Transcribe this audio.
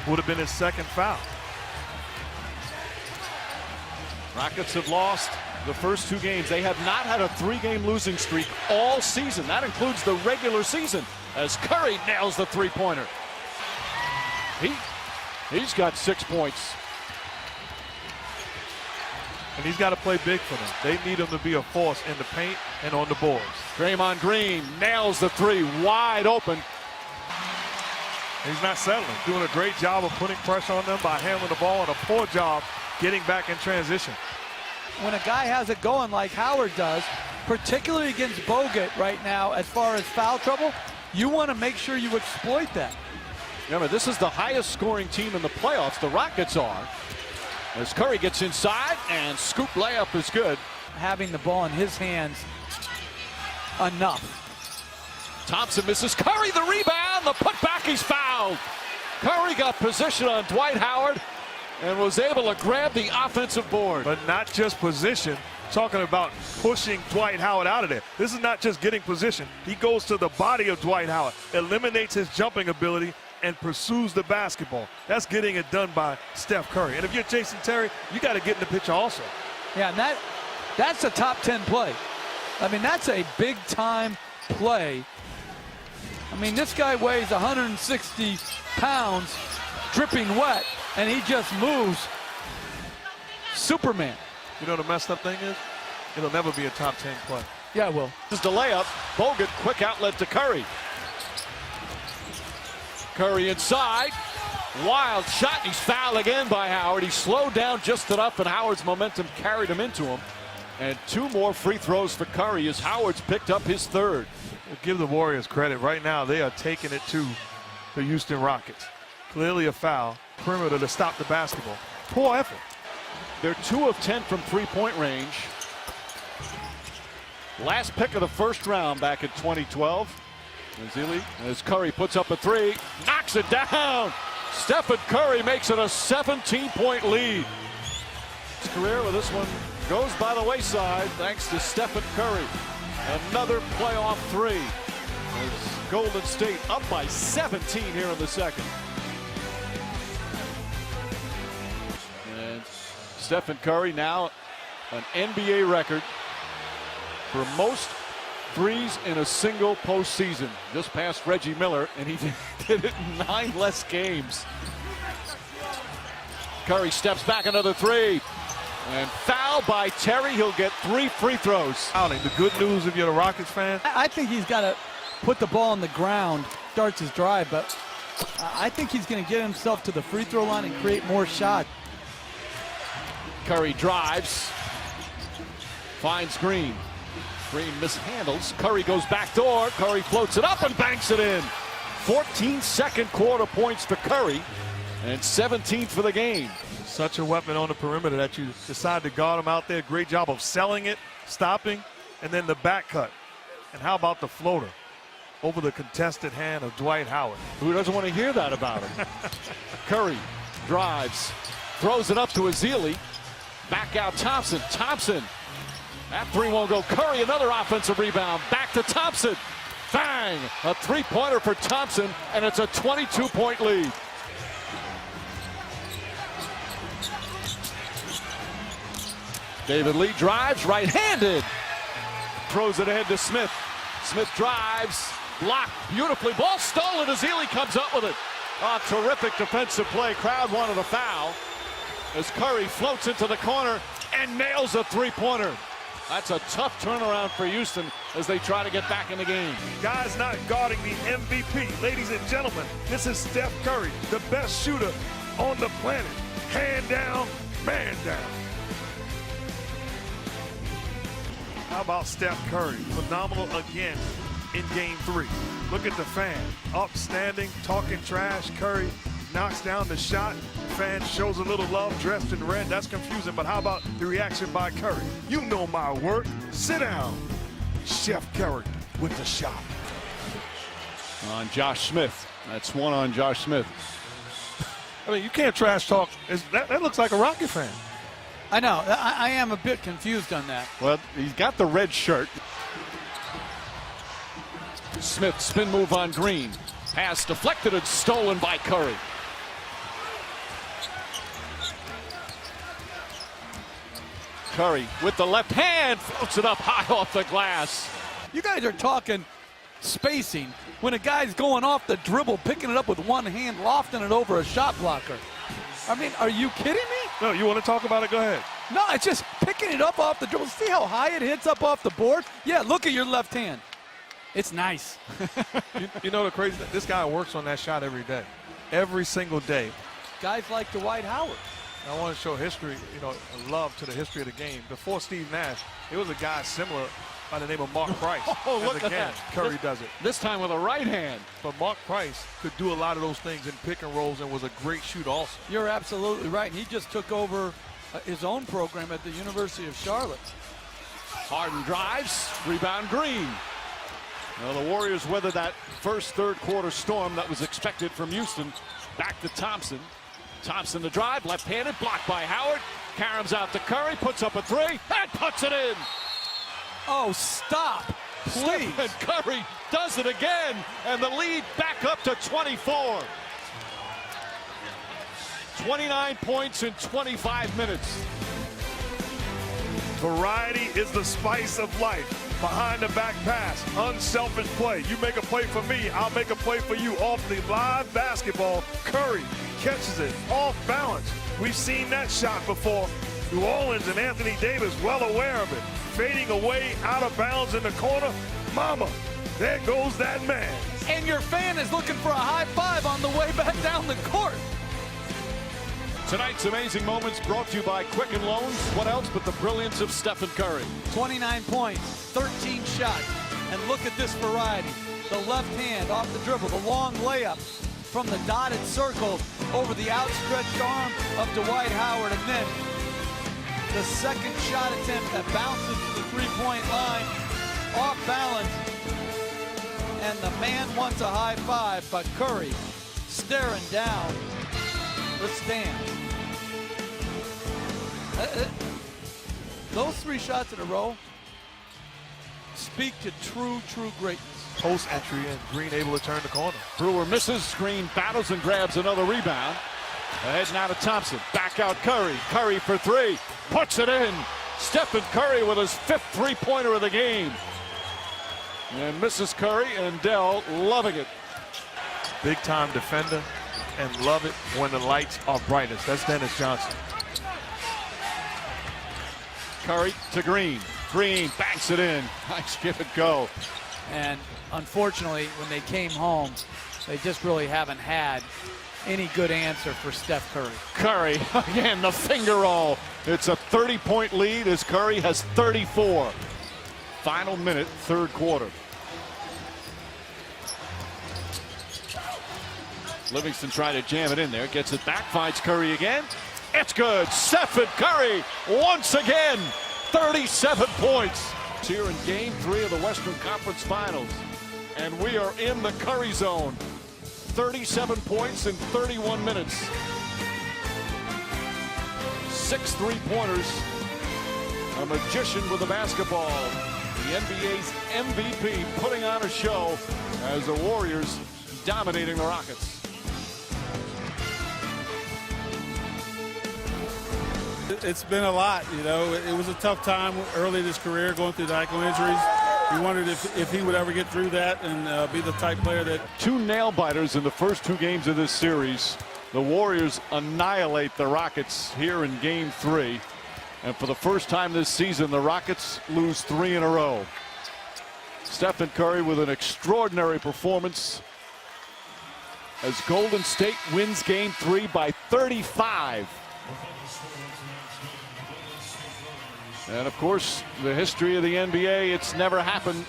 Would have been his second foul. Rockets have lost the first 2 games. They have not had a 3-game losing streak all season. That includes the regular season, as Curry nails the three-pointer. He's got 6 points. And he's got to play big for them. They need him to be a force in the paint and on the boards. Draymond Green nails the three, wide open. He's not settling. Doing a great job of putting pressure on them by handling the ball, and a poor job getting back in transition. When a guy has it going like Howard does, particularly against Bogut right now as far as foul trouble, you want to make sure you exploit that. Remember, this is the highest scoring team in the playoffs. The Rockets are. As Curry gets inside, and scoop layup is good. Having the ball in his hands enough. Thompson misses. Curry the rebound. The putback, he's fouled. Curry got position on Dwight Howard and was able to grab the offensive board. But not just position. Talking about pushing Dwight Howard out of there. This is not just getting position. He goes to the body of Dwight Howard, eliminates his jumping ability, and pursues the basketball. That's getting it done by Steph Curry. And if you're Jason Terry, you got to get in the picture also. Yeah, and that's a top 10 play. I mean, that's a big-time play. I mean, this guy weighs 160 pounds, dripping wet, and he just moves. Superman. You know the messed up thing is? It'll never be a top 10 play. Yeah, it will. This is the layup. Bogut, quick outlet to Curry. Curry inside. Wild shot. He's fouled again by Howard. He slowed down just enough, and Howard's momentum carried him into him. And 2 more free throws for Curry as Howard's picked up his 3rd. Give the Warriors credit. Right now, they are taking it to the Houston Rockets. Clearly a foul. Perimeter to stop the basketball. Poor effort. They're 2 of 10 from three-point range. Last pick of the first round back in 2012. As Curry puts up a 3, knocks it down. Stephen Curry makes it a 17-point lead. His career with this one goes by the wayside thanks to Stephen Curry. Another playoff 3. As Golden State up by 17 here in the second. And Stephen Curry now an NBA record for most threes in a single postseason. Just past Reggie Miller, and he did it in 9 less games. Curry steps back, another 3. And foul by Terry. He'll get 3 free throws. The good news if you're a Rockets fan. I think he's got to put the ball on the ground, starts his drive, but I think he's going to get himself to the free throw line and create more shots. Curry drives, finds Green. Green mishandles. Curry goes back door. Curry floats it up and banks it in. 14 second quarter points for Curry and 17 for the game. Such a weapon on the perimeter that you decide to guard him out there. Great job of selling it, stopping, and then the back cut. And how about the floater over the contested hand of Dwight Howard? Who doesn't want to hear that about him? Curry drives, throws it up to Ezeli. Back out Thompson. Thompson. That 3 won't go. Curry, another offensive rebound. Back to Thompson. Bang! A 3-pointer for Thompson, and it's a 22-point lead. David Lee drives, right-handed. Throws it ahead to Smith. Smith drives, blocked beautifully. Ball stolen as Ezeli comes up with it. A terrific defensive play. Crowd wanted a foul as Curry floats into the corner and nails a 3-pointer. That's a tough turnaround for Houston as they try to get back in the game. Guys not guarding the MVP. Ladies and gentlemen, this is Steph Curry, the best shooter on the planet. Hand down, man down. How about Steph Curry? Phenomenal again in Game 3. Look at the fan. Upstanding, talking trash. Curry knocks down the shot. Fan shows a little love, dressed in red. That's confusing, but how about the reaction by Curry? You know my work. Sit down. Chef Curry with the shot. On Josh Smith. That's 1 on Josh Smith. I mean, you can't trash talk. That looks like a Rocket fan. I know. I am a bit confused on that. Well, he's got the red shirt. Smith, spin move on Green. Pass deflected and stolen by Curry. Curry with the left hand, floats it up high off the glass. You guys are talking spacing when a guy's going off the dribble, picking it up with one hand, lofting it over a shot blocker. I mean, are you kidding me? No, you want to talk about it? Go ahead. No, it's just picking it up off the dribble. See how high it hits up off the board? Yeah, look at your left hand. It's nice. You know the crazy thing? This guy works on that shot every day. Every single day. Guys like Dwight Howard. I want to show history, a love to the history of the game. Before Steve Nash, it was a guy similar by the name of Mark Price. Oh, look at again, that. Curry does it. This time with a right hand. But Mark Price could do a lot of those things in pick and rolls and was a great shooter also. You're absolutely right. He just took over his own program at the University of Charlotte. Harden drives, rebound Green. Well, the Warriors weathered that first third quarter storm that was expected from Houston. Back to Thompson. Thompson to drive, left-handed, blocked by Howard. Carams out to Curry, puts up a three, and puts it in. Oh, stop, please. And Curry does it again, and the lead back up to 24. 29 points in 25 minutes. Variety is the spice of life. Behind the back pass, unselfish play. You make a play for me, I'll make a play for you. Off the live basketball, Curry catches it off balance. We've seen that shot before. New Orleans and Anthony Davis well aware of it. Fading away out of bounds in the corner. Mama, there goes that man. And your fan is looking for a high five on the way back down the court. Tonight's amazing moments brought to you by Quicken Loans. What else but the brilliance of Stephen Curry? 29 points, 13 shots. And look at this variety. The left hand off the dribble, the long layup from the dotted circle over the outstretched arm of Dwight Howard. And then the second shot attempt that bounces to the three-point line, off balance. And the man wants a high five, but Curry staring down the stand. Those three shots in a row speak to true greatness. Post entry and Green able to turn the corner. Brewer misses, Green battles and grabs another rebound. Ahead now to Thompson, back out Curry. Curry for three, puts it in. Stephen Curry with his fifth three-pointer of the game. And misses Curry, and Dell loving it. Big time defender and love it when the lights are brightest. That's Dennis Johnson. Curry to Green. Green banks it in. Nice give and go. And unfortunately, when they came home, they just really haven't had any good answer for Steph Curry. Curry, again, the finger roll. It's a 30-point lead as Curry has 34. Final minute, third quarter. Livingston trying to jam it in there. Gets it back, finds Curry again. It's good. Stephen Curry once again. 37 points. It's here in Game 3 of the Western Conference Finals. And we are in the Curry zone. 37 points in 31 minutes. 6 three-pointers. A magician with the basketball. The NBA's MVP putting on a show as the Warriors dominating the Rockets. It's been a lot, It was a tough time early in his career going through the ankle injuries. We wondered if he would ever get through that and be the type player that... 2 nail-biters in the first 2 games of this series. The Warriors annihilate the Rockets here in Game 3. And for the first time this season, the Rockets lose 3 in a row. Stephen Curry with an extraordinary performance as Golden State wins Game 3 by 35. And of course, the history of the NBA, it's never happened